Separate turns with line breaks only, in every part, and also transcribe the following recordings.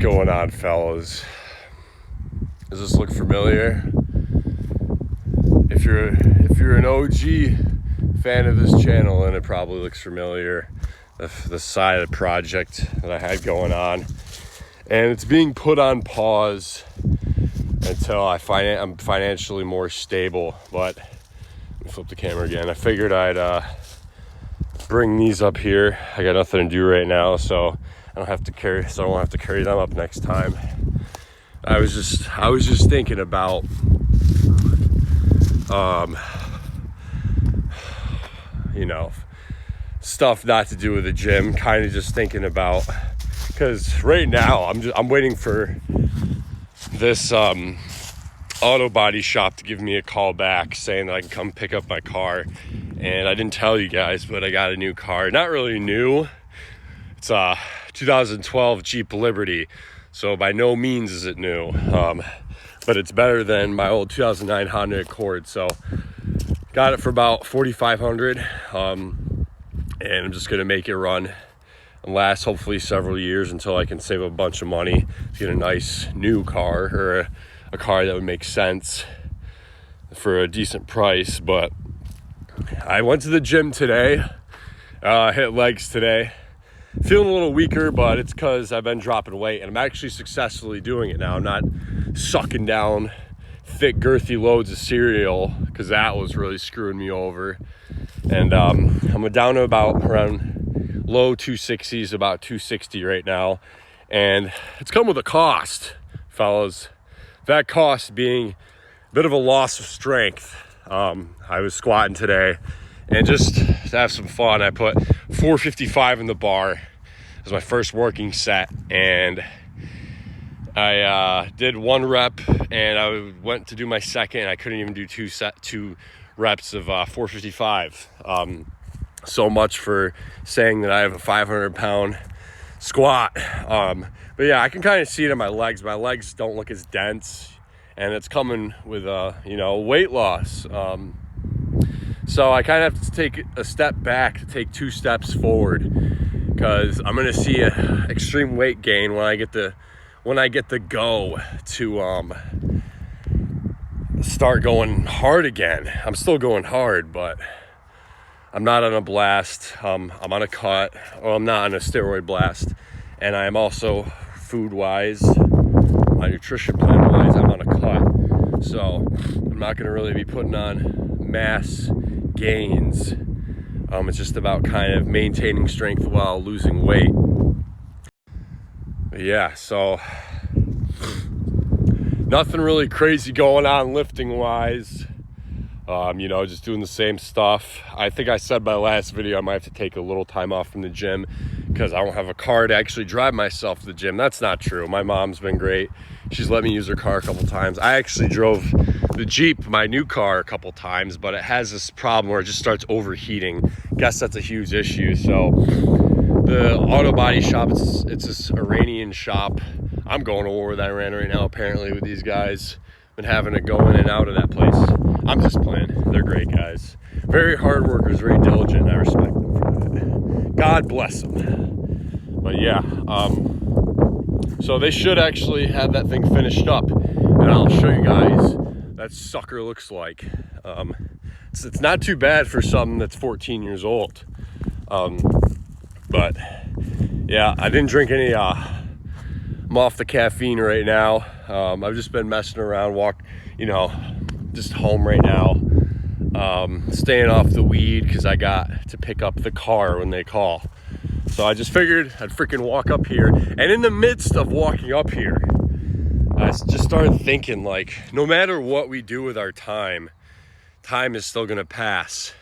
going on, fellas? Does this look familiar? If you're an OG fan of this channel, then it probably looks familiar. The side project that I had going on, and it's being put on pause until I'm financially more stable. But let me flip the camera again. I figured I'd bring these up here. I got nothing to do right now, so I don't have to carry them up next time. I was just thinking about stuff not to do with the gym, kind of just thinking about, because right now I'm waiting for this auto body shop to give me a call back saying that I can come pick up my car. And I didn't tell you guys, but I got a new car. Not really new. It's a 2012 Jeep Liberty, so by no means is it new, but it's better than my old 2009 Honda Accord. So got it for about $4,500, and I'm just gonna make it run and last hopefully several years until I can save a bunch of money to get a nice new car, or a car that would make sense for a decent price. But I went to the gym today, hit legs today. Feeling a little weaker, but it's because I've been dropping weight, and I'm actually successfully doing it now. I'm not sucking down thick, girthy loads of cereal, because that was really screwing me over. And I'm down to about around low 260s, about 260 right now. And it's come with a cost, fellas. That cost being a bit of a loss of strength. I was squatting today, and just to have some fun, I put 455 in the bar. It was my first working set, and I did one rep, and I went to do my second, and I couldn't even do two reps of 455. So much for saying that I have a 500-pound squat. But yeah, I can kind of see it in my legs. My legs don't look as dense, and it's coming with weight loss. So I kind of have to take a step back to take 2 steps forward, because I'm gonna see an extreme weight gain when I get the go to start going hard again. I'm still going hard, but I'm not on a blast. I'm on a cut, or I'm not on a steroid blast, and I am also food-wise, my nutrition plan-wise, I'm on a cut. So I'm not gonna really be putting on mass gains. It's just about kind of maintaining strength while losing weight. But yeah, so nothing really crazy going on lifting wise. Just doing the same stuff. I think I said my last video I might have to take a little time off from the gym because I don't have a car to actually drive myself to the gym. That's not true. My mom's been great. She's let me use her car a couple times. I actually drove the Jeep, my new car, a couple times, but it has this problem where it just starts overheating. Guess that's a huge issue. So the auto body shop, it's this Iranian shop. I'm going to war with Iran right now, apparently, with these guys. Been having to go in and out of that place. I'm just playing. They're great guys. Very hard workers, very diligent. I respect them for that. God bless them. But yeah, so they should actually have that thing finished up, and I'll show you guys that sucker looks like. It's not too bad for something that's 14 years old. But yeah, I didn't drink any, I'm off the caffeine right now. I've just been messing around, just home right now. Staying off the weed because I got to pick up the car when they call. So I just figured I'd freaking walk up here. And in the midst of walking up here, I just started thinking, like, no matter what we do with our time is still gonna pass.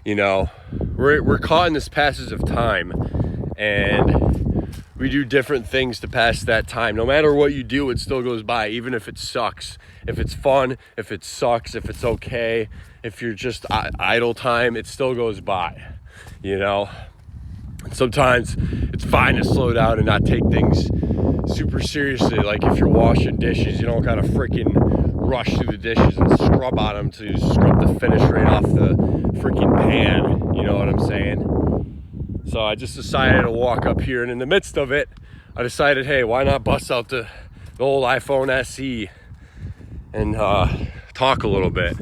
We're caught in this passage of time, and we do different things to pass that time. No matter what you do, it still goes by, even if it sucks. If it's fun, if it sucks, if it's okay, if you're just idle time, it still goes by, Sometimes it's fine to slow down and not take things super seriously. Like if you're washing dishes, you don't gotta freaking rush through the dishes and scrub on them to scrub the finish right off the freaking pan. You know what I'm saying? So I just decided to walk up here, and in the midst of it, I decided, hey, why not bust out the old iPhone SE and talk a little bit.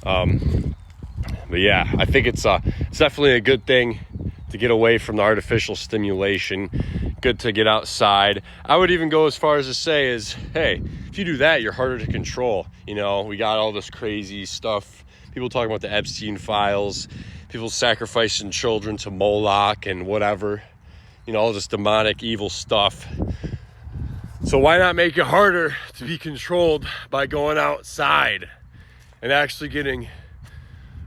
But yeah, I think it's definitely a good thing to get away from the artificial stimulation. Good to get outside. I would even go as far as to say is, hey, if you do that, you're harder to control. You know, we got all this crazy stuff. People talking about the Epstein files, people sacrificing children to Moloch and whatever. You know, all this demonic evil stuff. So why not make it harder to be controlled by going outside and actually getting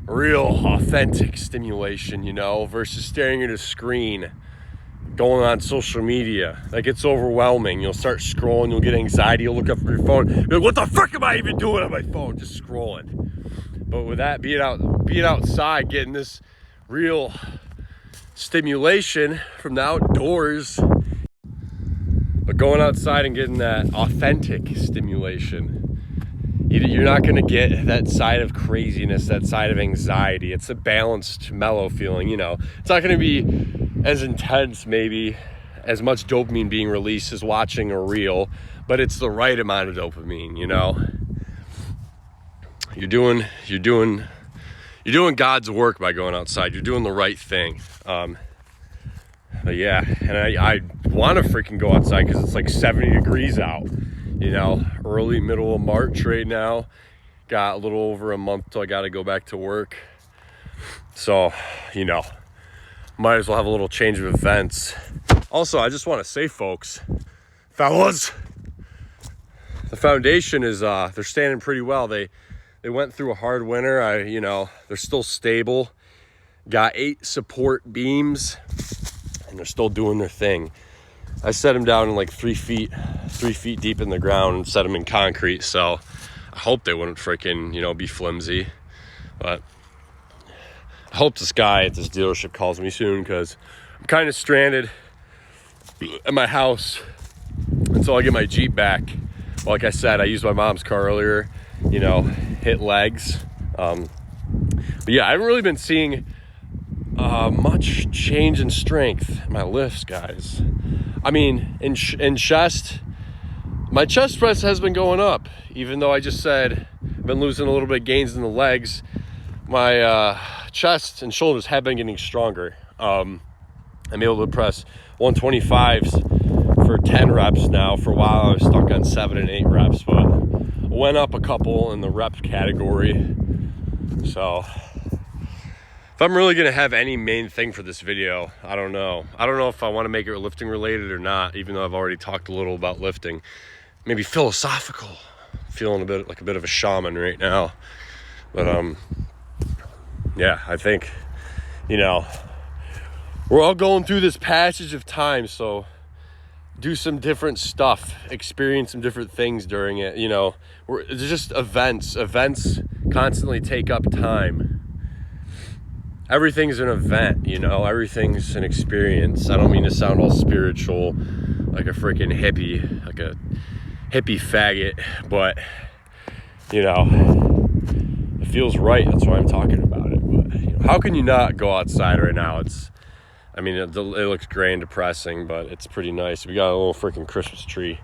real authentic stimulation, you know, versus staring at a screen, going on social media. Like, it's overwhelming. You'll start scrolling, you'll get anxiety, you'll look up for your phone. You're like, what the fuck am I even doing on my phone? Just scrolling. But with that, being outside, getting this real stimulation from the outdoors, but going outside and getting that authentic stimulation, you're not going to get that side of craziness, that side of anxiety. It's a balanced, mellow feeling, you know. It's not going to be as intense, maybe, as much dopamine being released as watching a reel, but it's the right amount of dopamine, you know. You're doing God's work by going outside. You're doing the right thing. But yeah, and I want to freaking go outside because it's like 70 degrees out. You know, early, middle of March right now. Got a little over a month till I got to go back to work. So, you know, might as well have a little change of events. Also, I just want to say, folks, fellas, the foundation is, they're standing pretty well. They went through a hard winter. They're still stable. Got 8 support beams, and they're still doing their thing. I set them down in like 3 feet deep in the ground and set them in concrete. So I hope they wouldn't freaking, be flimsy. But I hope this guy at this dealership calls me soon, because I'm kind of stranded at my house until I get my Jeep back. Like I said, I used my mom's car earlier, hit legs. But yeah, I haven't really been seeing much change in strength in my lifts, guys. I mean, in chest, my chest press has been going up, even though I just said I've been losing a little bit of gains in the legs. My chest and shoulders have been getting stronger. I'm able to press 125s for 10 reps now. For a while, I was stuck on 7 and 8 reps, but I went up a couple in the rep category. So if I'm really going to have any main thing for this video, I don't know. I don't know if I want to make it lifting related or not, even though I've already talked a little about lifting. Maybe philosophical. Feeling a bit of a shaman right now. But yeah, I think, we're all going through this passage of time, so do some different stuff, experience some different things during it. It's just events constantly take up time. Everything's an event, everything's an experience. I don't mean to sound all spiritual like a freaking hippie, like a hippie faggot, but it feels right. That's why I'm talking about it. But how can you not go outside right now? It looks gray and depressing, but it's pretty nice. We got a little freaking Christmas tree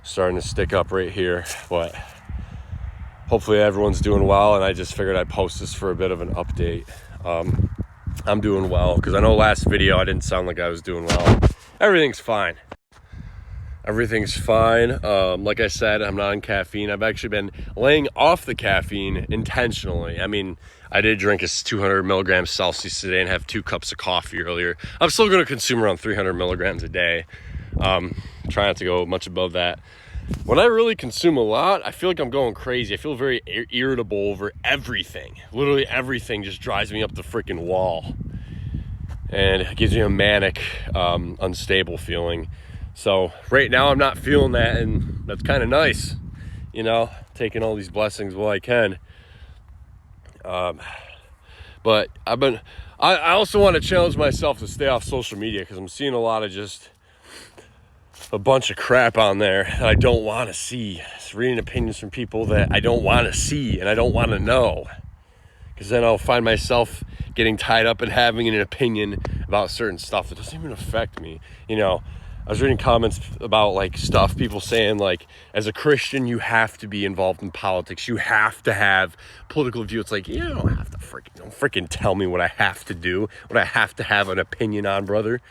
starting to stick up right here, but hopefully everyone's doing well, and I just figured I'd post this for a bit of an update. I'm doing well, because I know last video I didn't sound like I was doing well. Everything's fine. Like I said, I'm not on caffeine. I've actually been laying off the caffeine intentionally. I did drink a 200 milligrams Celsius today and have 2 cups of coffee earlier. I'm still going to consume around 300 milligrams a day. Try not to go much above that. When I really consume a lot, I feel like I'm going crazy. I feel very irritable over everything. Literally everything just drives me up the freaking wall. And it gives me a manic, unstable feeling. So right now I'm not feeling that, and that's kind of nice. Taking all these blessings while I can. But I also want to challenge myself to stay off social media, because I'm seeing a lot of just a bunch of crap on there that I don't want to see. It's reading opinions from people that I don't want to see and I don't want to know, because then I'll find myself getting tied up in having an opinion about certain stuff that doesn't even affect me. I was reading comments about like stuff, people saying like, as a Christian, you have to be involved in politics. You have to have political view. It's like, you don't have to don't freaking tell me what I have to do, what I have to have an opinion on, brother.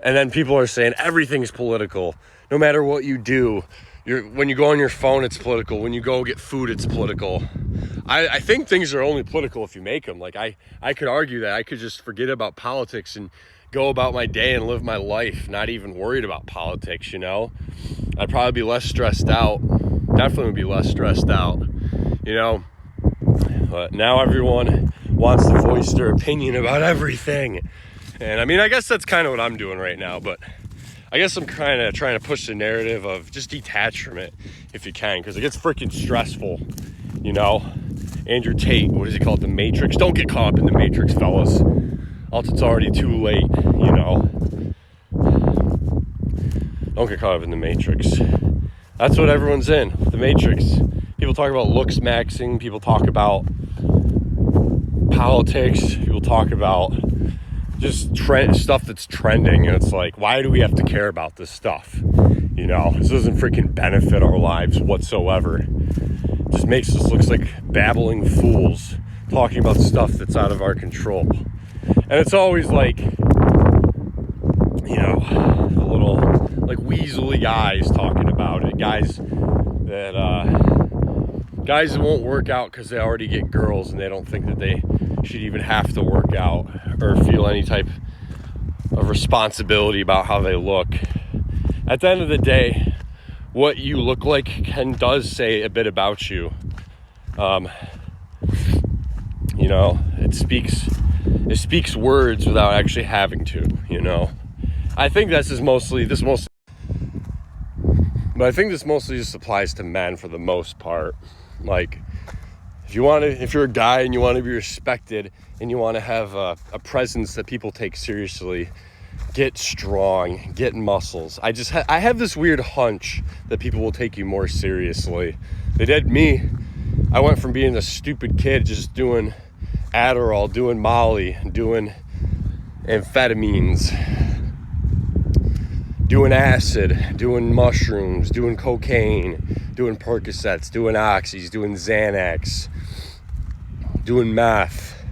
And then people are saying everything's political. No matter what you do, when you go on your phone, it's political. When you go get food, it's political. I think things are only political if you make them. Like I could argue that I could just forget about politics and go about my day and live my life, not even worried about politics, you know? I'd probably be less stressed out. Definitely would be less stressed out, you know? But now everyone wants to voice their opinion about everything. And I mean, I guess that's kind of what I'm doing right now, but I guess I'm kind of trying to push the narrative of just detach from it if you can, because it gets freaking stressful, you know? Andrew Tate, what does he call it? The Matrix? Don't get caught up in the Matrix, fellas. Else it's already too late, you know. Don't get caught up in the Matrix. That's what everyone's in, the Matrix. People talk about looks maxing. People talk about politics. People talk about just stuff that's trending. And it's like, why do we have to care about this stuff? You know, this doesn't freaking benefit our lives whatsoever. It just makes us look like babbling fools talking about stuff that's out of our control. And it's always like, you know, the little, like, weaselly guys talking about it. Guys that won't work out because they already get girls and they don't think that they should even have to work out or feel any type of responsibility about how they look. At the end of the day, what you look like does say a bit about you. You know, it speaks words without actually having to, you know. I think this mostly just applies to men for the most part. Like, if you're a guy and you want to be respected and you want to have a presence that people take seriously, get strong, get muscles. I have this weird hunch that people will take you more seriously. They did me. I went from being a stupid kid just doing Adderall, doing Molly, doing amphetamines, doing acid, doing mushrooms, doing cocaine, doing Percocets, doing Oxys, doing Xanax, doing meth,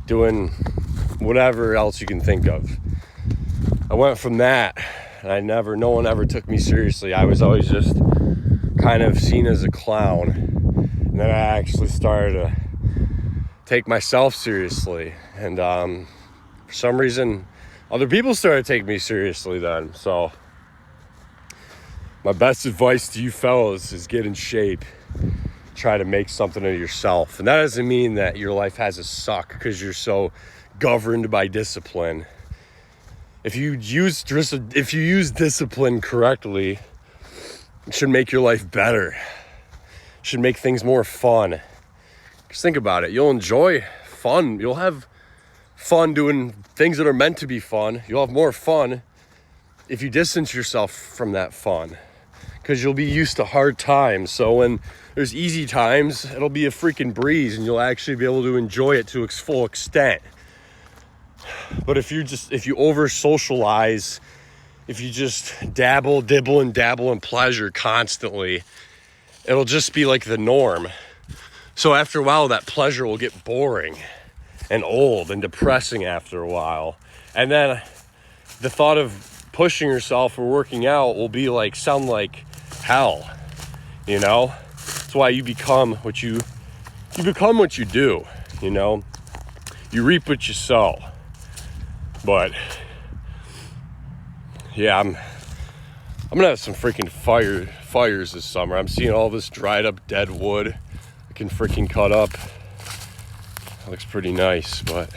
doing whatever else you can think of. I went from that, and no one ever took me seriously. I was always just kind of seen as a clown. And then I actually started to take myself seriously. And for some reason, other people started taking me seriously then. So my best advice to you fellas is get in shape. Try to make something of yourself. And that doesn't mean that your life has to suck because you're so governed by discipline. If you use discipline correctly, it should make your life better. It should make things more fun. Just think about it. You'll enjoy fun. You'll have fun doing things that are meant to be fun. You'll have more fun if you distance yourself from that fun, because you'll be used to hard times. So when there's easy times, it'll be a freaking breeze and you'll actually be able to enjoy it to its full extent. But if you over socialize, if you just dibble in pleasure constantly, it'll just be like the norm. So after a while, that pleasure will get boring and old and depressing after a while. And then the thought of pushing yourself or working out will sound like hell, you know? That's why you become what you do, you know? You reap what you sow. But yeah, I'm gonna have some freaking fires this summer. I'm seeing all this dried up dead wood I can freaking cut up. It looks pretty nice, but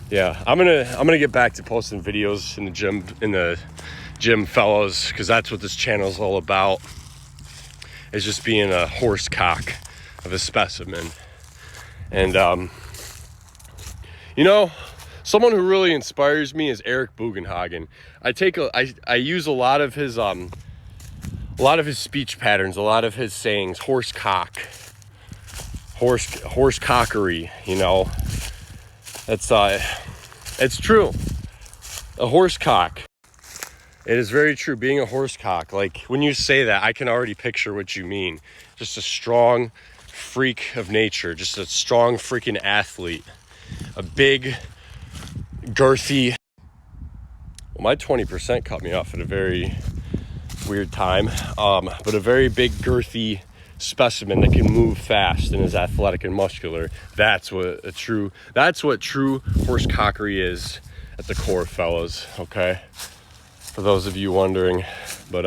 yeah, I'm gonna get back to posting videos in the gym, fellas, because that's what this channel is all about. It's just being a horse cock of a specimen. And you know, someone who really inspires me is Eric Bugenhagen. I use a lot of his speech patterns, a lot of his sayings, horse cockery, you know. It's true. a horse cock. It is very true, being a horse cock. Like, when you say that, I can already picture what you mean. Just a strong freak of nature, just a strong freaking athlete. A big, girthy... Well, my 20% cut me off at a very weird time. But a very big, girthy specimen that can move fast and is athletic and muscular. That's what true horse cockery is at the core, fellas, okay? For those of you wondering. But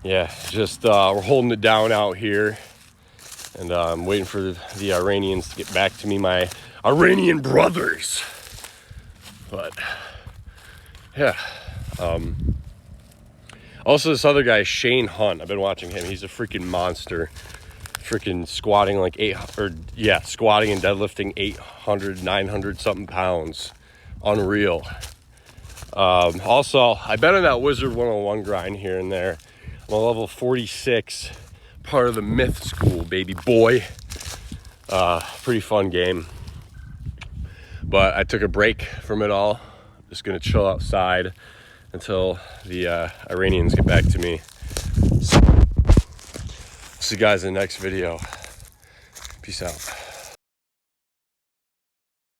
yeah, just we're holding it down out here, and I'm waiting for the Iranians to get back to me, my Iranian brothers. But yeah, also this other guy, Shane Hunt, I've been watching him. He's a freaking monster, freaking squatting like squatting and deadlifting 800, 900 something pounds. Unreal. Also, I've been on that Wizard 101 grind here and there. I'm a level 46, part of the Myth School, baby boy. Pretty fun game. But I took a break from it all. Just gonna chill outside until the Iranians get back to me. So, see you guys in the next video. Peace out.